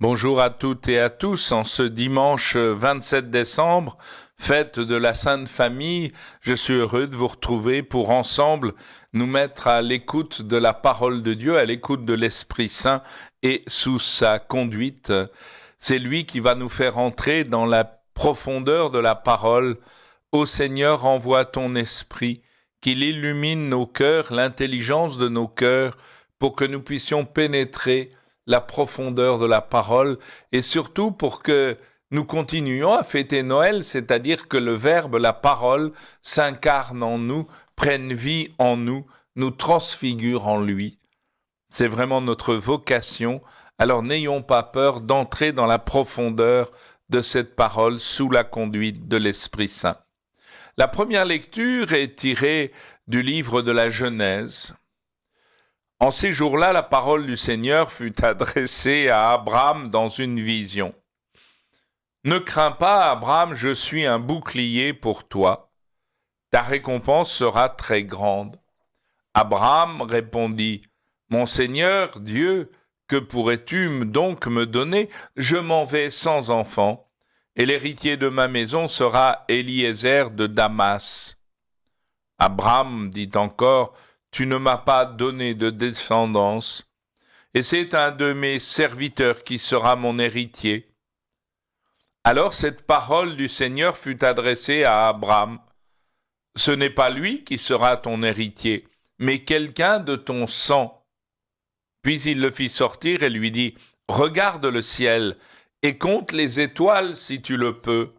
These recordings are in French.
Bonjour à toutes et à tous. En ce dimanche 27 décembre, fête de la Sainte Famille, je suis heureux de vous retrouver pour ensemble nous mettre à l'écoute de la parole de Dieu, à l'écoute de l'Esprit Saint et sous sa conduite. C'est lui qui va nous faire entrer dans la profondeur de la parole. Ô Seigneur, envoie ton Esprit, qu'il illumine nos cœurs, l'intelligence de nos cœurs, pour que nous puissions pénétrer la profondeur de la parole et surtout pour que nous continuions à fêter Noël, c'est-à-dire que le Verbe, la parole, s'incarne en nous, prenne vie en nous, nous transfigure en lui. C'est vraiment notre vocation. Alors n'ayons pas peur d'entrer dans la profondeur de cette parole sous la conduite de l'Esprit Saint. La première lecture est tirée du livre de la Genèse. En ces jours-là, la parole du Seigneur fut adressée à Abraham dans une vision. « Ne crains pas, Abraham, je suis un bouclier pour toi. Ta récompense sera très grande. » Abraham répondit, « Mon Seigneur, Dieu, que pourrais-tu donc me donner? Je m'en vais sans enfant, et l'héritier de ma maison sera Eliezer de Damas. » Abraham dit encore, « Tu ne m'as pas donné de descendance, et c'est un de mes serviteurs qui sera mon héritier. » Alors cette parole du Seigneur fut adressée à Abraham. « Ce n'est pas lui qui sera ton héritier, mais quelqu'un de ton sang. » Puis il le fit sortir et lui dit, « Regarde le ciel et compte les étoiles si tu le peux. »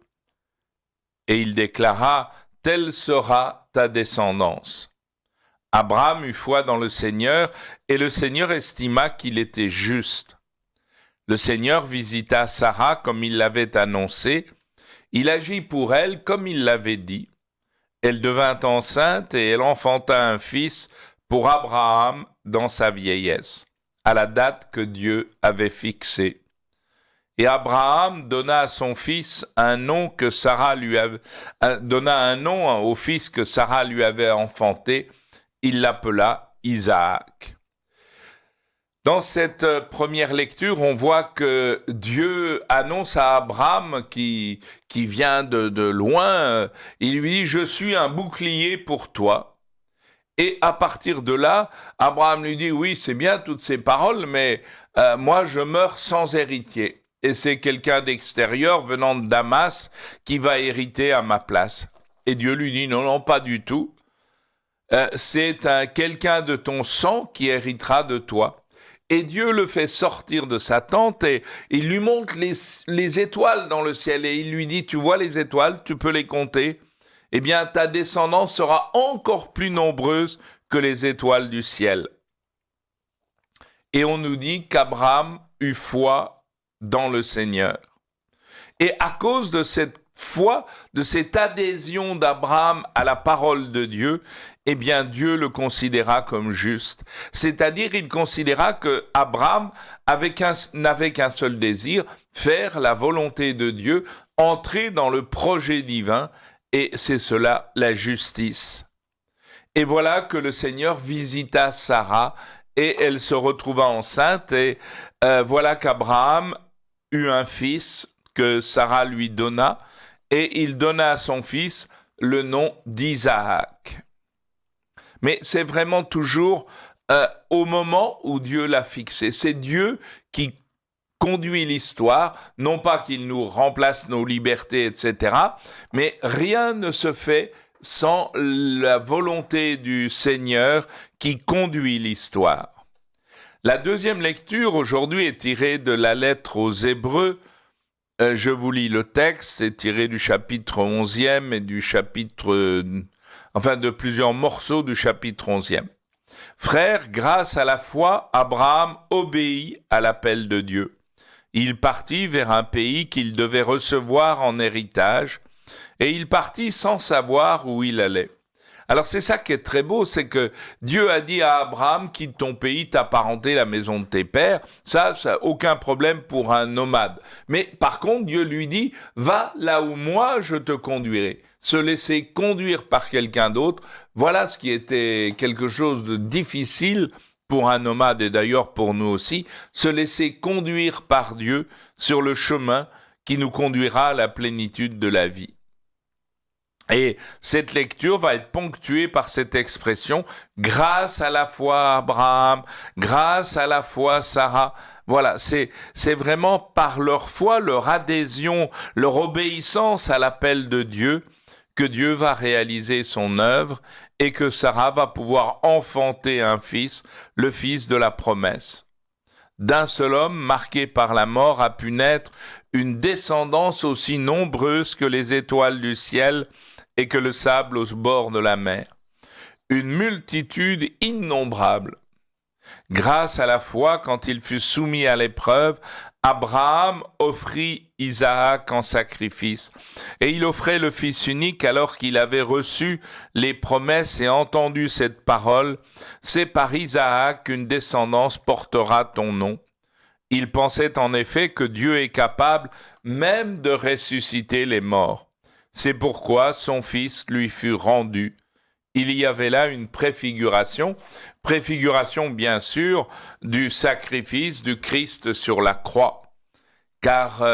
Et il déclara, « Telle sera ta descendance. » Abraham eut foi dans le Seigneur, et le Seigneur estima qu'il était juste. Le Seigneur visita Sarah comme il l'avait annoncé. Il agit pour elle comme il l'avait dit. Elle devint enceinte et elle enfanta un fils pour Abraham dans sa vieillesse, à la date que Dieu avait fixée. Et Abraham donna à son fils un nom que Sarah lui avait, donna un nom au fils que Sarah lui avait enfanté. Il l'appela Isaac. Dans cette première lecture, on voit que Dieu annonce à Abraham, qui vient de loin, il lui dit « Je suis un bouclier pour toi ». Et à partir de là, Abraham lui dit « Oui, c'est bien toutes ces paroles, mais moi je meurs sans héritier. Et c'est quelqu'un d'extérieur venant de Damas qui va hériter à ma place. » Et Dieu lui dit « Non, non, pas du tout. C'est quelqu'un de ton sang qui héritera de toi. » Et Dieu le fait sortir de sa tente et il lui montre les étoiles dans le ciel. Et il lui dit, tu vois les étoiles, tu peux les compter. Eh bien, ta descendance sera encore plus nombreuse que les étoiles du ciel. Et on nous dit qu'Abraham eut foi dans le Seigneur. Et à cause de cette foi, de cette adhésion d'Abraham à la parole de Dieu, eh bien Dieu le considéra comme juste. C'est-à-dire, il considéra que Abraham n'avait qu'un seul désir, faire la volonté de Dieu, entrer dans le projet divin, et c'est cela la justice. Et voilà que le Seigneur visita Sarah, et elle se retrouva enceinte, et voilà qu'Abraham eut un fils que Sarah lui donna, et il donna à son fils le nom d'Isaac. Mais c'est vraiment toujours au moment où Dieu l'a fixé. C'est Dieu qui conduit l'histoire, non pas qu'il nous remplace nos libertés, etc., mais rien ne se fait sans la volonté du Seigneur qui conduit l'histoire. La deuxième lecture aujourd'hui est tirée de la lettre aux Hébreux. Je vous lis le texte, c'est tiré du chapitre 11e et du chapitre, de plusieurs morceaux du chapitre 11e. Frères, grâce à la foi, Abraham obéit à l'appel de Dieu. Il partit vers un pays qu'il devait recevoir en héritage, et il partit sans savoir où il allait. Alors c'est ça qui est très beau, c'est que Dieu a dit à Abraham, quitte ton pays, ta parenté, la maison de tes pères. Ça aucun problème pour un nomade. Mais par contre, Dieu lui dit, va là où moi je te conduirai. Se laisser conduire par quelqu'un d'autre, voilà ce qui était quelque chose de difficile pour un nomade et d'ailleurs pour nous aussi, se laisser conduire par Dieu sur le chemin qui nous conduira à la plénitude de la vie. Et cette lecture va être ponctuée par cette expression « grâce à la foi Abraham, grâce à la foi Sarah ». Voilà, c'est vraiment par leur foi, leur adhésion, leur obéissance à l'appel de Dieu que Dieu va réaliser son œuvre et que Sarah va pouvoir enfanter un fils, le fils de la promesse. D'un seul homme, marqué par la mort, a pu naître une descendance aussi nombreuse que les étoiles du ciel et que le sable aux bords de la mer. Une multitude innombrable. Grâce à la foi, quand il fut soumis à l'épreuve, Abraham offrit Isaac en sacrifice. Et il offrait le fils unique alors qu'il avait reçu les promesses et entendu cette parole. C'est par Isaac qu'une descendance portera ton nom. Il pensait en effet que Dieu est capable même de ressusciter les morts. C'est pourquoi son fils lui fut rendu. Il y avait là une préfiguration bien sûr du sacrifice du Christ sur la croix. Car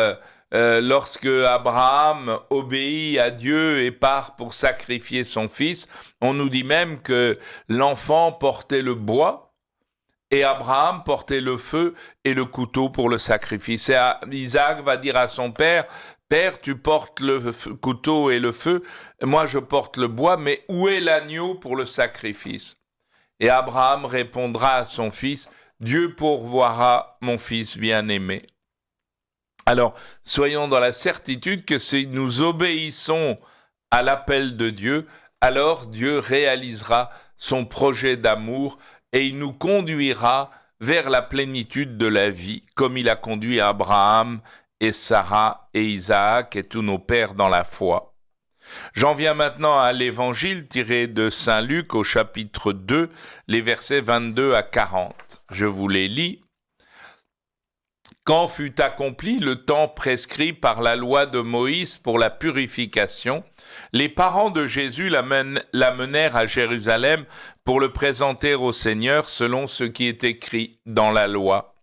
lorsque Abraham obéit à Dieu et part pour sacrifier son fils, on nous dit même que l'enfant portait le bois et Abraham portait le feu et le couteau pour le sacrifice. Et Isaac va dire à son père, « Père, tu portes le couteau et le feu, moi je porte le bois, mais où est l'agneau pour le sacrifice ?» Et Abraham répondra à son fils, « Dieu pourvoira mon fils bien-aimé. » Alors, soyons dans la certitude que si nous obéissons à l'appel de Dieu, alors Dieu réalisera son projet d'amour et il nous conduira vers la plénitude de la vie, comme il a conduit Abraham et Sarah et Isaac et tous nos pères dans la foi. J'en viens maintenant à l'évangile tiré de Saint Luc au chapitre 2, les versets 22 à 40. Je vous les lis. Quand fut accompli le temps prescrit par la loi de Moïse pour la purification, les parents de Jésus l'amenèrent à Jérusalem pour le présenter au Seigneur selon ce qui est écrit dans la loi.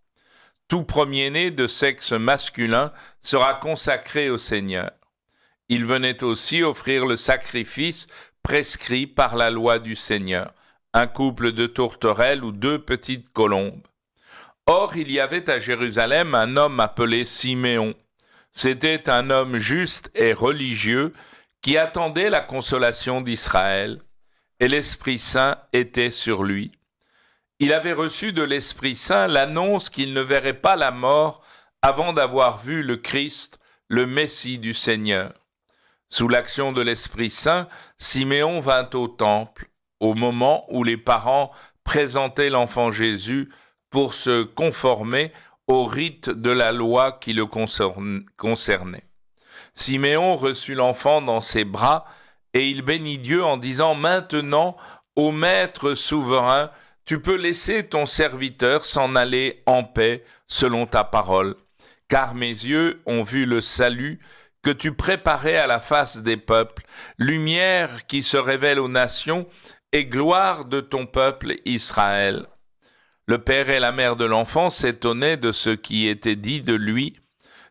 Tout premier-né de sexe masculin sera consacré au Seigneur. Il venait aussi offrir le sacrifice prescrit par la loi du Seigneur, un couple de tourterelles ou 2 petites colombes. Or, il y avait à Jérusalem un homme appelé Siméon. C'était un homme juste et religieux qui attendait la consolation d'Israël, et l'Esprit Saint était sur lui. Il avait reçu de l'Esprit Saint l'annonce qu'il ne verrait pas la mort avant d'avoir vu le Christ, le Messie du Seigneur. Sous l'action de l'Esprit Saint, Siméon vint au temple, au moment où les parents présentaient l'enfant Jésus pour se conformer au rite de la loi qui le concernait. Siméon reçut l'enfant dans ses bras et il bénit Dieu en disant « Maintenant, ô Maître souverain, tu peux laisser ton serviteur s'en aller en paix selon ta parole, car mes yeux ont vu le salut que tu préparais à la face des peuples, lumière qui se révèle aux nations et gloire de ton peuple Israël. » Le père et la mère de l'enfant s'étonnaient de ce qui était dit de lui.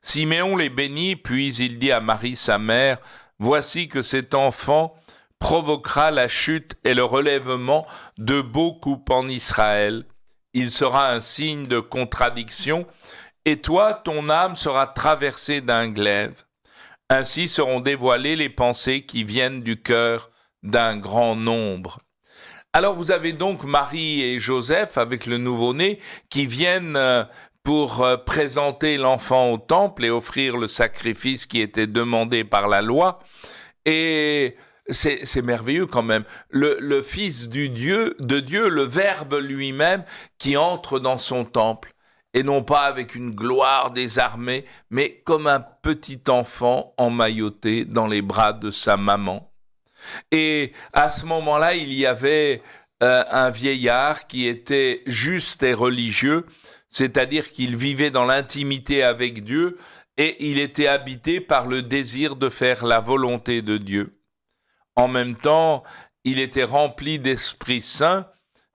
Siméon les bénit, puis il dit à Marie sa mère, « Voici que cet enfant provoquera la chute et le relèvement de beaucoup en Israël. Il sera un signe de contradiction, et toi, ton âme sera traversée d'un glaive. Ainsi seront dévoilées les pensées qui viennent du cœur d'un grand nombre. » Alors vous avez donc Marie et Joseph avec le nouveau-né qui viennent pour présenter l'enfant au temple et offrir le sacrifice qui était demandé par la loi. Et c'est merveilleux quand même. Le Fils de Dieu, le Verbe lui-même qui entre dans son temple. Et non pas avec une gloire désarmée, mais comme un petit enfant emmailloté dans les bras de sa maman. Et à ce moment-là, il y avait un vieillard qui était juste et religieux, c'est-à-dire qu'il vivait dans l'intimité avec Dieu et il était habité par le désir de faire la volonté de Dieu. En même temps, il était rempli d'Esprit Saint,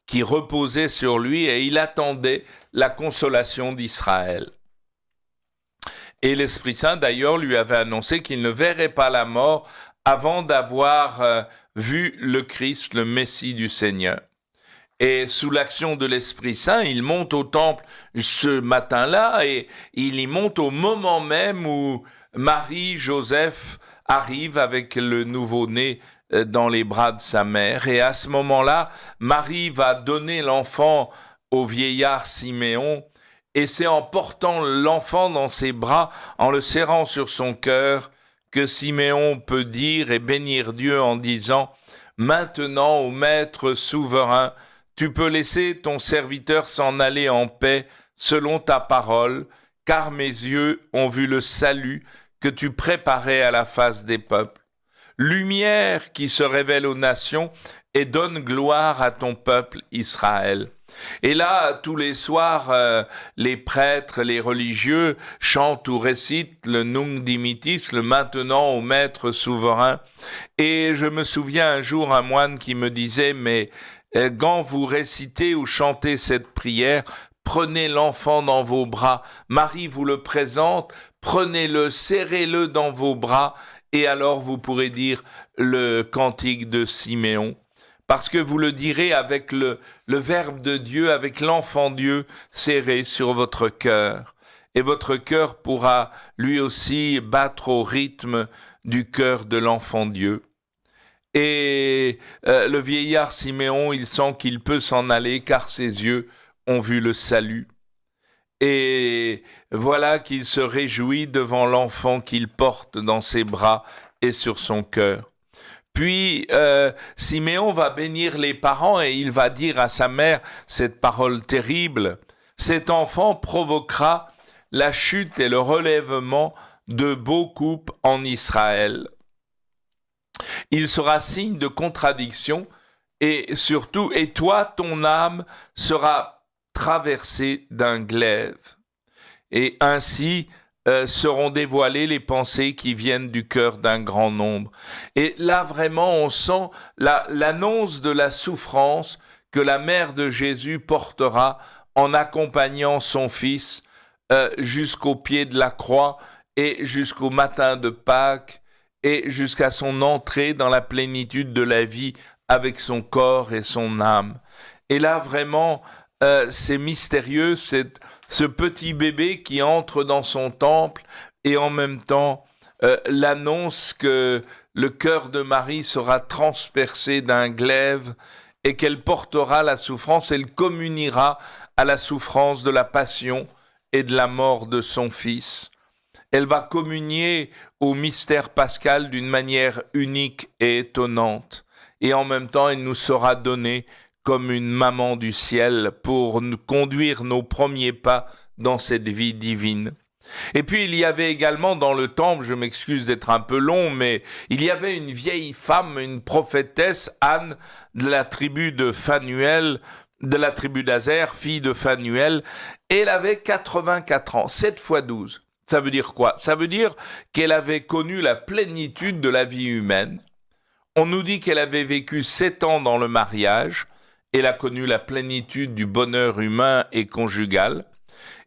qui reposait sur lui et il attendait la consolation d'Israël. Et l'Esprit Saint, d'ailleurs, lui avait annoncé qu'il ne verrait pas la mort avant d'avoir vu le Christ, le Messie du Seigneur. Et sous l'action de l'Esprit Saint, il monte au temple ce matin-là et il y monte au moment même où Marie, Joseph arrivent avec le nouveau-né dans les bras de sa mère. Et à ce moment-là, Marie va donner l'enfant au vieillard Siméon. Et c'est en portant l'enfant dans ses bras, en le serrant sur son cœur, que Siméon peut dire et bénir Dieu en disant « Maintenant, ô Maître souverain, tu peux laisser ton serviteur s'en aller en paix selon ta parole, car mes yeux ont vu le salut que tu préparais à la face des peuples. Lumière qui se révèle aux nations et donne gloire à ton peuple Israël. » Et là, tous les soirs, les prêtres, les religieux chantent ou récitent le Nunc Dimittis, le Maintenant au Maître souverain. Et je me souviens un jour un moine qui me disait, mais quand vous récitez ou chantez cette prière, prenez l'enfant dans vos bras. Marie vous le présente, prenez-le, serrez-le dans vos bras, et alors vous pourrez dire le cantique de Siméon. Parce que vous le direz avec le Verbe de Dieu, avec l'enfant Dieu serré sur votre cœur. Et votre cœur pourra lui aussi battre au rythme du cœur de l'enfant Dieu. Et le vieillard Siméon, il sent qu'il peut s'en aller car ses yeux ont vu le salut. Et voilà qu'il se réjouit devant l'enfant qu'il porte dans ses bras et sur son cœur. Puis Siméon va bénir les parents et il va dire à sa mère cette parole terrible. Cet enfant provoquera la chute et le relèvement de beaucoup en Israël. Il sera signe de contradiction et surtout, et toi, ton âme sera traversée d'un glaive. Et ainsi seront dévoilées les pensées qui viennent du cœur d'un grand nombre. Et là, vraiment, on sent l'annonce de la souffrance que la mère de Jésus portera en accompagnant son fils jusqu'au pied de la croix et jusqu'au matin de Pâques et jusqu'à son entrée dans la plénitude de la vie avec son corps et son âme. Et là, vraiment, c'est mystérieux, ce petit bébé qui entre dans son temple et en même temps l'annonce que le cœur de Marie sera transpercé d'un glaive et qu'elle portera la souffrance, elle communiera à la souffrance de la passion et de la mort de son fils. Elle va communier au mystère pascal d'une manière unique et étonnante. Et en même temps, elle nous sera donnée comme une maman du ciel pour nous conduire nos premiers pas dans cette vie divine. Et puis il y avait également dans le temple, je m'excuse d'être un peu long, mais il y avait une vieille femme, une prophétesse, Anne, de la tribu de Phanuel, de la tribu d'Azer, fille de Phanuel, et elle avait 84 ans, 7 fois 12. Ça veut dire quoi? Ça veut dire qu'elle avait connu la plénitude de la vie humaine. On nous dit qu'elle avait vécu 7 ans dans le mariage. Elle a connu la plénitude du bonheur humain et conjugal.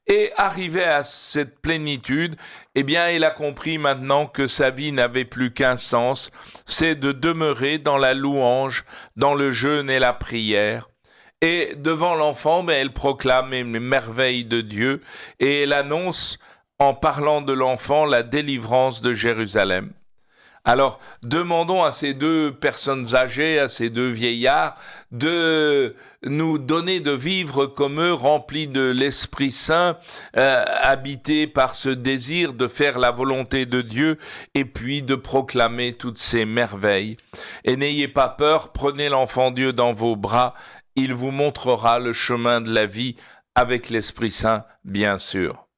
Et arrivée à cette plénitude, eh bien, elle a compris maintenant que sa vie n'avait plus qu'un sens, c'est de demeurer dans la louange, dans le jeûne et la prière. Et devant l'enfant, elle proclame les merveilles de Dieu et elle annonce, en parlant de l'enfant, la délivrance de Jérusalem. Alors, demandons à ces deux personnes âgées, à ces deux vieillards, de nous donner de vivre comme eux, remplis de l'Esprit Saint, habités par ce désir de faire la volonté de Dieu et puis de proclamer toutes ces merveilles. Et n'ayez pas peur, prenez l'enfant Dieu dans vos bras, il vous montrera le chemin de la vie avec l'Esprit Saint, bien sûr.